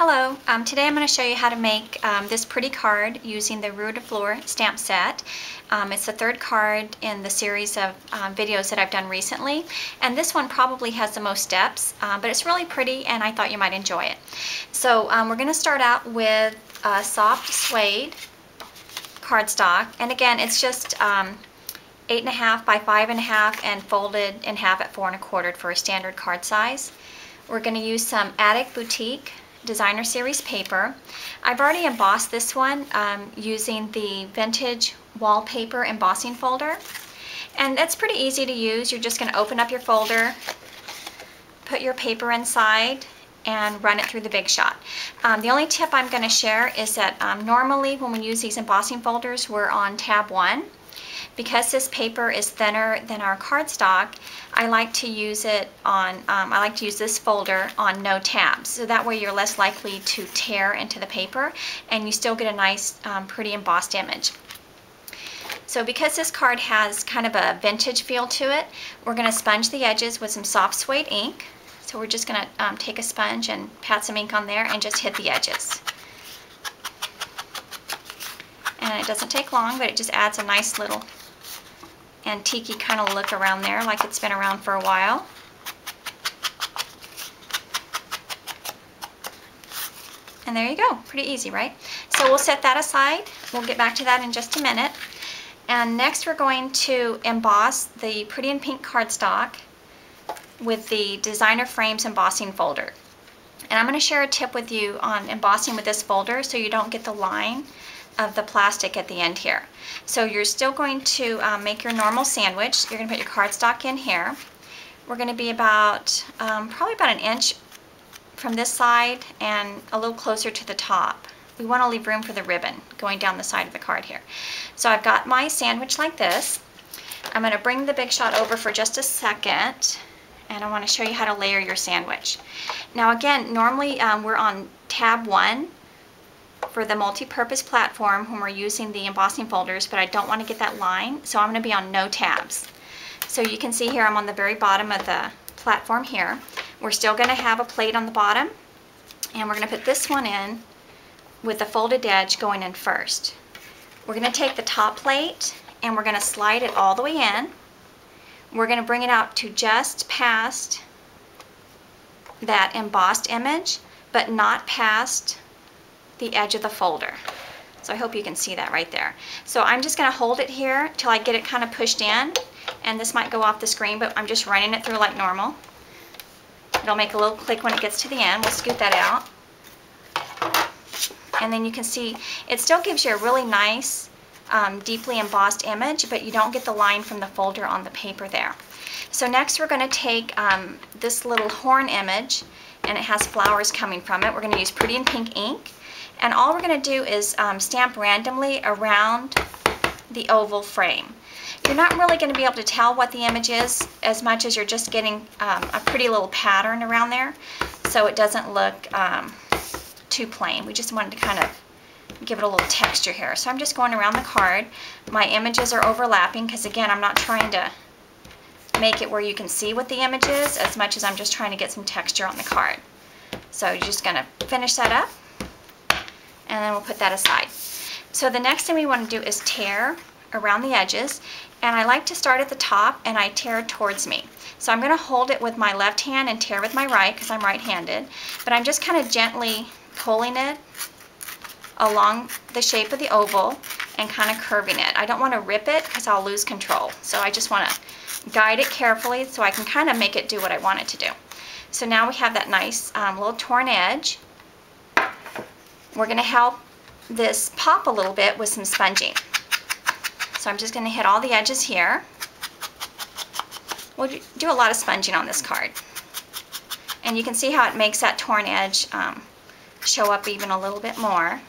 Hello, today I'm going to show you how to make this pretty card using the Fleur stamp set. It's the third card in the series of videos that I've done recently, and this one probably has the most steps, but it's really pretty and I thought you might enjoy it. So we're going to start out with soft suede cardstock, and again it's just 8.5 by 5.5 and folded in half at 4 1/4 for a standard card size. We're going to use some Attic Boutique Designer Series paper. I've already embossed this one using the vintage wallpaper embossing folder, and that's pretty easy to use. You're just going to open up your folder, put your paper inside, and run it through the Big Shot. The only tip I'm going to share is that normally when we use these embossing folders, we're on tab 1. Because this paper is thinner than our cardstock, I like to use it on, I like to use this folder on no tabs, so that way you're less likely to tear into the paper and you still get a nice, pretty embossed image. So because this card has kind of a vintage feel to it, we're going to sponge the edges with some soft suede ink. So we're just going to take a sponge and pat some ink on there and just hit the edges. And it doesn't take long, but it just adds a nice little antique kind of look around there, like it's been around for a while. And there you go, pretty easy, right? So we'll set that aside. We'll get back to that in just a minute. And next we're going to emboss the Pretty in Pink cardstock with the Designer Frames embossing folder. And I'm going to share a tip with you on embossing with this folder so you don't get the line of the plastic at the end here. So you're still going to make your normal sandwich. You're going to put your cardstock in here. We're going to be about, probably about an inch from this side and a little closer to the top. We want to leave room for the ribbon going down the side of the card here. So I've got my sandwich like this. I'm going to bring the Big Shot over for just a second, and I want to show you how to layer your sandwich. Now again, normally we're on tab 1 for the multi-purpose platform when we're using the embossing folders, but I don't want to get that line, so I'm going to be on no tabs. So you can see here I'm on the very bottom of the platform here. We're still going to have a plate on the bottom, and we're going to put this one in with the folded edge going in first. We're going to take the top plate and we're going to slide it all the way in. We're going to bring it out to just past that embossed image, but not past the edge of the folder. So I hope you can see that right there. So I'm just going to hold it here till I get it kind of pushed in, and this might go off the screen, but I'm just running it through like normal. It'll make a little click when it gets to the end. We'll scoot that out. And then you can see it still gives you a really nice deeply embossed image, but you don't get the line from the folder on the paper there. So next we're going to take this little horn image, and it has flowers coming from it. We're going to use Pretty in Pink ink. And all we're going to do is stamp randomly around the oval frame. You're not really going to be able to tell what the image is as much as you're just getting a pretty little pattern around there, so it doesn't look too plain. We just wanted to kind of give it a little texture here. So I'm just going around the card. My images are overlapping because, again, I'm not trying to make it where you can see what the image is as much as I'm just trying to get some texture on the card. So you're just going to finish that up, and then we'll put that aside. So the next thing we want to do is tear around the edges, and I like to start at the top and I tear towards me. So I'm going to hold it with my left hand and tear with my right because I'm right-handed, but I'm just kind of gently pulling it along the shape of the oval and kind of curving it. I don't want to rip it because I'll lose control, so I just want to guide it carefully so I can kind of make it do what I want it to do. So now we have that nice little torn edge. We're going to help this pop a little bit with some sponging. So I'm just going to hit all the edges here. We'll do a lot of sponging on this card. And you can see how it makes that torn edge show up even a little bit more.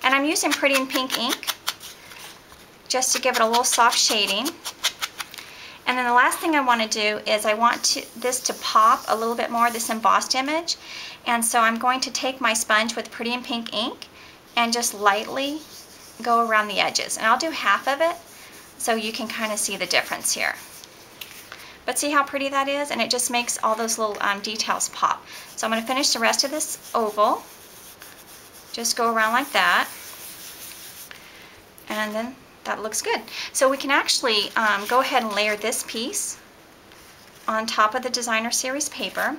And I'm using Pretty in Pink ink just to give it a little soft shading. And then the last thing I want to do is I want this to pop a little bit more, this embossed image. And so I'm going to take my sponge with Pretty in Pink ink and just lightly go around the edges. And I'll do half of it so you can kind of see the difference here. But see how pretty that is? And it just makes all those little details pop. So I'm going to finish the rest of this oval. Just go around like that. And then that looks good. So we can actually go ahead and layer this piece on top of the designer series paper.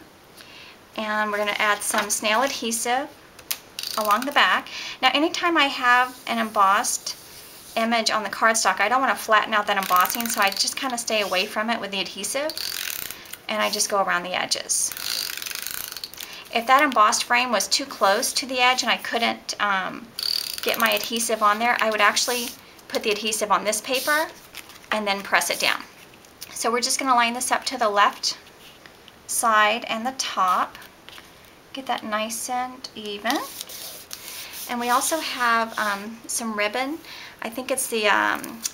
And we're going to add some snail adhesive along the back. Now anytime I have an embossed image on the cardstock, I don't want to flatten out that embossing, so I just kind of stay away from it with the adhesive, and I just go around the edges. If that embossed frame was too close to the edge and I couldn't get my adhesive on there, I would actually put the adhesive on this paper and then press it down. So we're just going to line this up to the left side and the top. Get that nice and even. And we also have some ribbon. I think it's the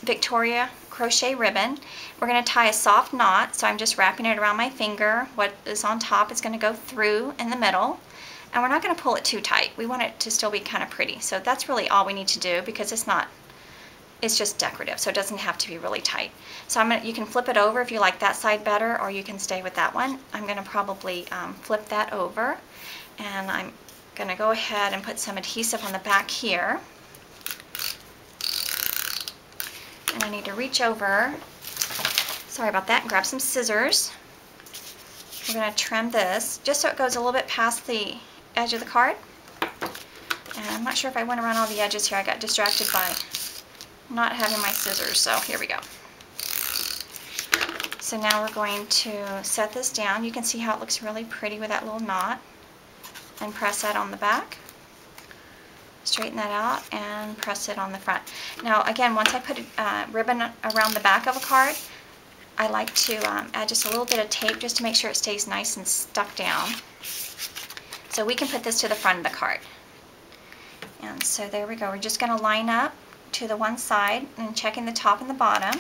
Victoria crochet ribbon. We're going to tie a soft knot, so I'm just wrapping it around my finger. What is on top is going to go through in the middle. And we're not going to pull it too tight. We want it to still be kind of pretty. So that's really all we need to do, because it's just decorative, so it doesn't have to be really tight. So you can flip it over if you like that side better, or you can stay with that one. I'm going to probably flip that over, and I'm going to go ahead and put some adhesive on the back here. And I need to reach over, sorry about that, and grab some scissors. We're going to trim this just so it goes a little bit past the edge of the card. And I'm not sure if I went around all the edges here. I got distracted by not having my scissors, so here we go. So now we're going to set this down. You can see how it looks really pretty with that little knot, and press that on the back. Straighten that out and press it on the front. Now again, once I put a ribbon around the back of a card, I like to add just a little bit of tape just to make sure it stays nice and stuck down. So we can put this to the front of the card. And so there we go. We're just going to line up to the one side and checking the top and the bottom,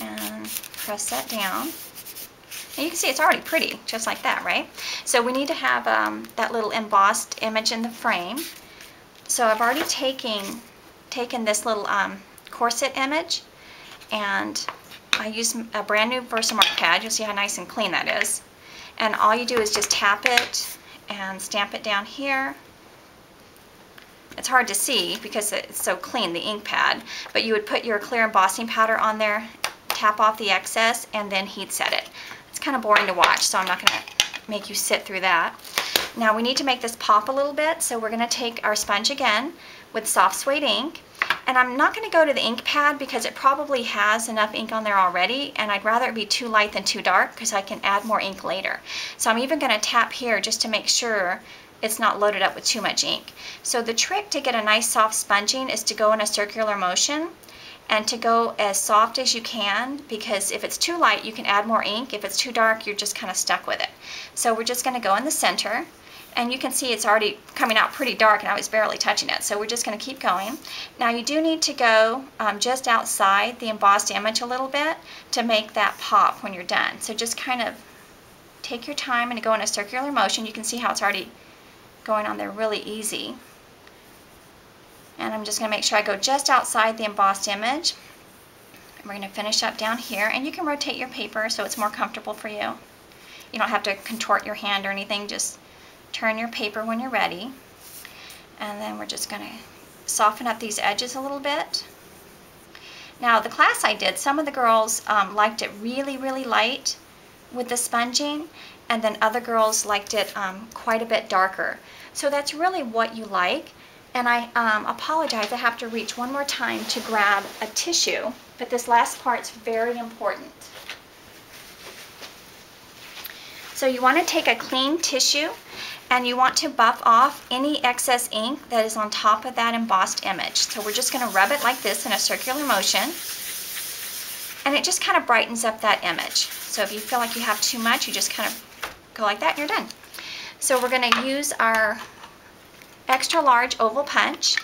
and press that down. And you can see it's already pretty, just like that, right? So we need to have that little embossed image in the frame. So I've already taken this little corset image, and I use a brand new Versamark pad. You'll see how nice and clean that is. And all you do is just tap it and stamp it down here. It's hard to see because it's so clean, the ink pad, but you would put your clear embossing powder on there, tap off the excess, and then heat set it. It's kind of boring to watch, so I'm not going to make you sit through that. Now we need to make this pop a little bit, so we're going to take our sponge again with soft suede ink, and I'm not going to go to the ink pad because it probably has enough ink on there already, and I'd rather it be too light than too dark because I can add more ink later. So I'm even going to tap here just to make sure it's not loaded up with too much ink. So the trick to get a nice soft sponging is to go in a circular motion and to go as soft as you can, because if it's too light you can add more ink. If it's too dark you're just kind of stuck with it. So we're just going to go in the center, and you can see it's already coming out pretty dark and I was barely touching it. So we're just going to keep going. Now you do need to go just outside the embossed image a little bit to make that pop when you're done. So just kind of take your time and go in a circular motion. You can see how it's already going on there really easy. And I'm just going to make sure I go just outside the embossed image. And we're going to finish up down here, and you can rotate your paper so it's more comfortable for you. You don't have to contort your hand or anything, just turn your paper when you're ready. And then we're just going to soften up these edges a little bit. Now the class I did, some of the girls liked it really, really light with the sponging, and then other girls liked it quite a bit darker. So that's really what you like. And I apologize, I have to reach one more time to grab a tissue, but this last part's very important. So you want to take a clean tissue, and you want to buff off any excess ink that is on top of that embossed image. So we're just going to rub it like this in a circular motion, and it just kind of brightens up that image. So if you feel like you have too much, you just kind of go like that and you're done. So we're going to use our extra large oval punch.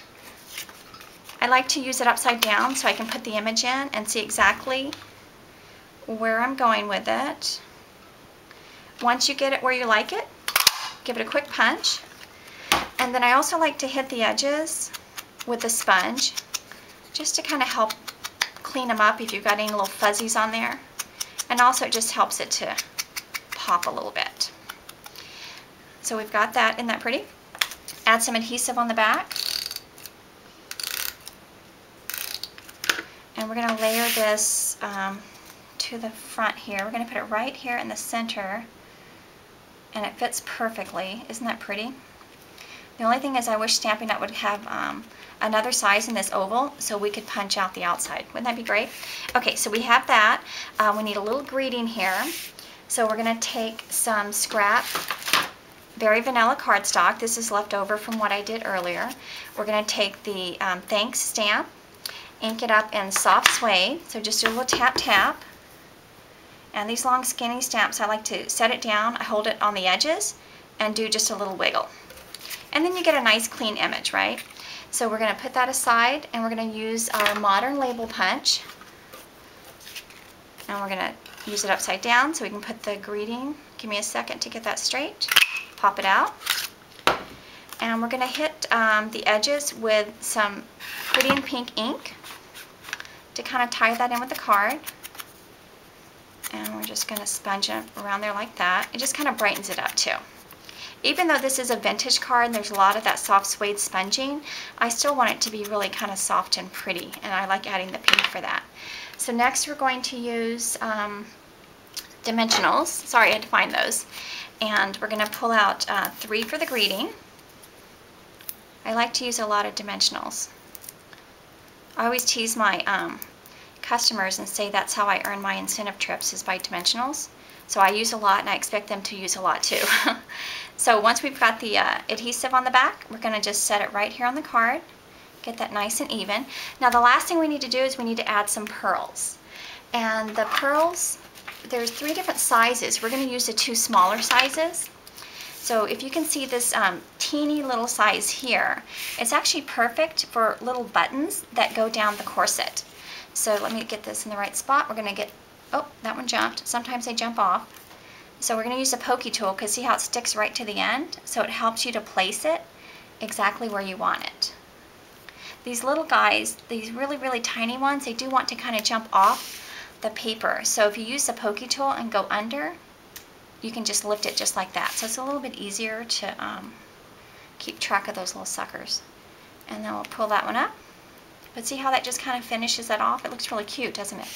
I like to use it upside down so I can put the image in and see exactly where I'm going with it. Once you get it where you like it, give it a quick punch. And then I also like to hit the edges with the sponge just to kind of help clean them up if you've got any little fuzzies on there. And also it just helps it to pop a little bit. So we've got that. Isn't that pretty? add some adhesive on the back. And we're going to layer this to the front here. We're going to put it right here in the center, and it fits perfectly. Isn't that pretty? The only thing is I wish Stampin' Up! Would have another size in this oval so we could punch out the outside. Wouldn't that be great? Okay, so we have that. We need a little greeting here. So we're going to take some scrap, very vanilla cardstock. This is left over from what I did earlier. We're going to take the thanks stamp, ink it up in soft suede. So just do a little tap tap. And these long skinny stamps, I like to set it down, I hold it on the edges, and do just a little wiggle. And then you get a nice clean image, right? So we're going to put that aside, and we're going to use our modern label punch. And we're going to use it upside down so we can put the greeting. Give me a second to get that straight. Pop it out. And we're going to hit the edges with some Pretty in Pink ink to kind of tie that in with the card. And we're just going to sponge it around there like that. It just kind of brightens it up too. Even though this is a vintage card and there's a lot of that soft suede sponging, I still want it to be really kind of soft and pretty, and I like adding the pink for that. So next we're going to use dimensionals. Sorry, I had to find those. And we're going to pull out 3 for the greeting. I like to use a lot of dimensionals. I always tease my customers and say that's how I earn my incentive trips, is by dimensionals. So I use a lot, and I expect them to use a lot too. So once we've got the adhesive on the back, we're going to just set it right here on the card. Get that nice and even. Now the last thing we need to do is we need to add some pearls. And the pearls, there's 3 different sizes. We're going to use the 2 smaller sizes. So if you can see this teeny little size here, it's actually perfect for little buttons that go down the corset. So let me get this in the right spot. We're going to get, oh, that one jumped. Sometimes they jump off. So we're going to use a pokey tool, because see how it sticks right to the end? So it helps you to place it exactly where you want it. These little guys, these really, really tiny ones, they do want to kind of jump off the paper. So if you use the pokey tool and go under, you can just lift it just like that. So it's a little bit easier to keep track of those little suckers. And then we'll pull that one up. But see how that just kind of finishes that off? It looks really cute, doesn't it?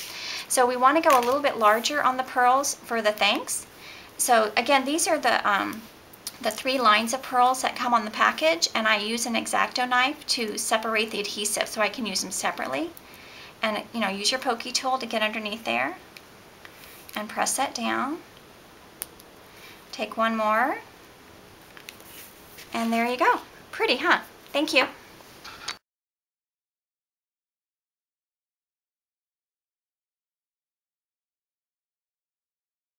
So we want to go a little bit larger on the pearls for the thanks. So again, these are the 3 lines of pearls that come on the package, and I use an X-Acto knife to separate the adhesive so I can use them separately. And you know, use your pokey tool to get underneath there and press that down. Take one more, and there you go. Pretty, huh? Thank you.